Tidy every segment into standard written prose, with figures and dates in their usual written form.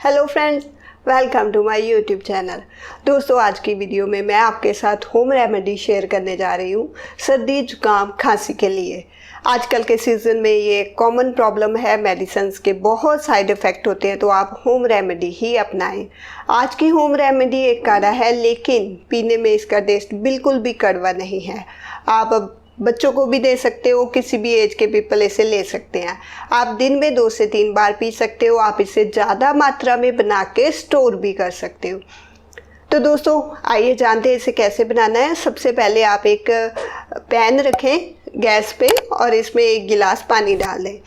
Hello friends, welcome to my YouTube channel. दोस्तों, आज की वीडियो में मैं आपके साथ होम रेमेडी शेयर करने जा रही हूँ सर्दी जुकाम खांसी के लिए। आजकल के सीज़न में ये कॉमन प्रॉब्लम है, मेडिसिन्स के बहुत साइड इफ़ेक्ट होते हैं, तो आप होम रेमेडी ही अपनाएं। आज की होम रेमेडी एक काढ़ा है, लेकिन पीने में इसका टेस्ट बिल्कुल भी कड़वा नहीं है। आप बच्चों को भी दे सकते हो, किसी भी एज के पीपल इसे ले सकते हैं। आप दिन में 2 से 3 बार पी सकते हो। आप इसे ज़्यादा मात्रा में बना के स्टोर भी कर सकते हो। तो दोस्तों, आइए जानते हैं इसे कैसे बनाना है। सबसे पहले आप एक पैन रखें गैस पे और इसमें 1 गिलास पानी डाल दें।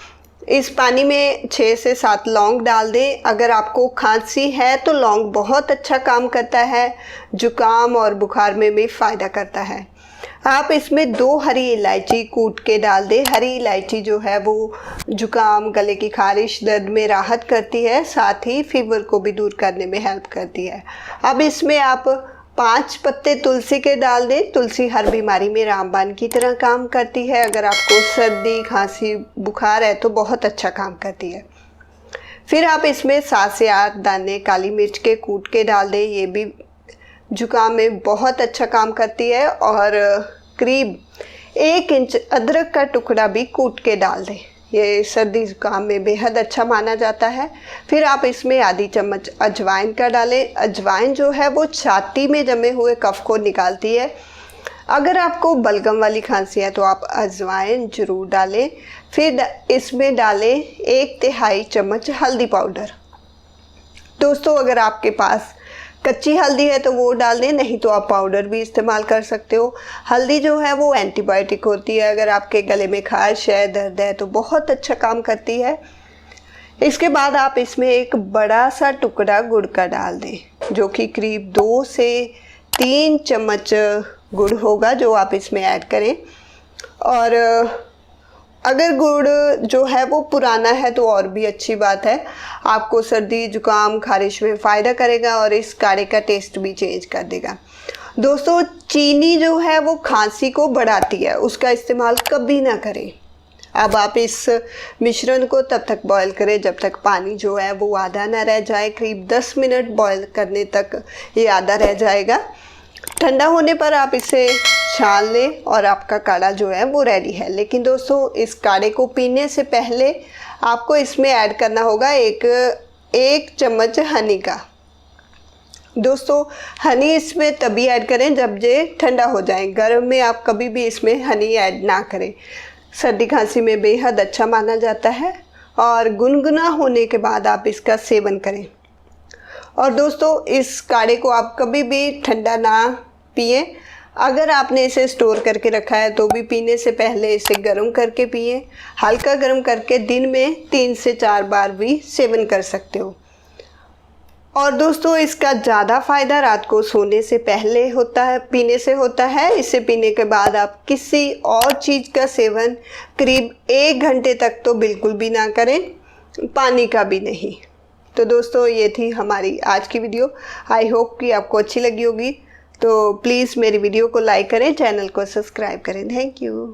इस पानी में 6 से 7 लौंग डाल दें। अगर आपको खांसी है तो लौंग बहुत अच्छा काम करता है, जुकाम और बुखार में भी फ़ायदा करता है। आप इसमें 2 हरी इलायची कूट के डाल दें। हरी इलायची जो है वो जुकाम, गले की खारिश, दर्द में राहत करती है, साथ ही फीवर को भी दूर करने में हेल्प करती है। अब इसमें आप 5 पत्ते तुलसी के डाल दें। तुलसी हर बीमारी में रामबाण की तरह काम करती है। अगर आपको सर्दी, खांसी, बुखार है तो बहुत अच्छा काम करती है। फिर आप इसमें 7 से 8 दाने काली मिर्च के कूट के डाल दें। ये भी जुकाम में बहुत अच्छा काम करती है। और करीब 1 इंच अदरक का टुकड़ा भी कूट के डाल दें। ये सर्दी जुकाम में बेहद अच्छा माना जाता है। फिर आप इसमें आधी चम्मच अजवाइन का डालें। अजवाइन जो है वो छाती में जमे हुए कफ को निकालती है। अगर आपको बलगम वाली खांसी है तो आप अजवाइन ज़रूर डालें। फिर इसमें डालें 1/3 चम्मच हल्दी पाउडर। दोस्तों, अगर आपके पास कच्ची हल्दी है तो वो डाल दें, नहीं तो आप पाउडर भी इस्तेमाल कर सकते हो। हल्दी जो है वो एंटीबायोटिक होती है। अगर आपके गले में खारिश है, दर्द है तो बहुत अच्छा काम करती है। इसके बाद आप इसमें एक बड़ा सा टुकड़ा गुड़ का डाल दें, जो कि करीब 2 से 3 चम्मच गुड़ होगा जो आप इसमें ऐड करें। और अगर गुड़ जो है वो पुराना है तो और भी अच्छी बात है, आपको सर्दी जुकाम खारिश में फ़ायदा करेगा और इस काढ़े का टेस्ट भी चेंज कर देगा। दोस्तों, चीनी जो है वो खांसी को बढ़ाती है, उसका इस्तेमाल कभी ना करें। अब आप इस मिश्रण को तब तक बॉईल करें जब तक पानी जो है वो आधा ना रह जाए। करीब 10 मिनट बॉईल करने तक ये आधा रह जाएगा। ठंडा होने पर आप इसे छान लें और आपका काढ़ा जो है वो रेडी है। लेकिन दोस्तों, इस काढ़े को पीने से पहले आपको इसमें ऐड करना होगा एक चम्मच हनी का। दोस्तों, हनी इसमें तभी ऐड करें जब ये ठंडा हो जाए। गर्म में आप कभी भी इसमें हनी ऐड ना करें। सर्दी खांसी में बेहद अच्छा माना जाता है और गुनगुना होने के बाद आप इसका सेवन करें। और दोस्तों, इस काढ़े को आप कभी भी ठंडा ना पिएं। अगर आपने इसे स्टोर करके रखा है तो भी पीने से पहले इसे गर्म करके पिएं। हल्का गर्म करके दिन में 3 से 4 बार भी सेवन कर सकते हो। और दोस्तों, इसका ज़्यादा फ़ायदा रात को सोने से पहले होता है, पीने से होता है। इसे पीने के बाद आप किसी और चीज़ का सेवन करीब 1 घंटे तक तो बिल्कुल भी ना करें, पानी का भी नहीं। तो दोस्तों, ये थी हमारी आज की वीडियो। आई होप कि आपको अच्छी लगी होगी। तो प्लीज़ मेरी वीडियो को लाइक करें, चैनल को सब्सक्राइब करें। Thank you.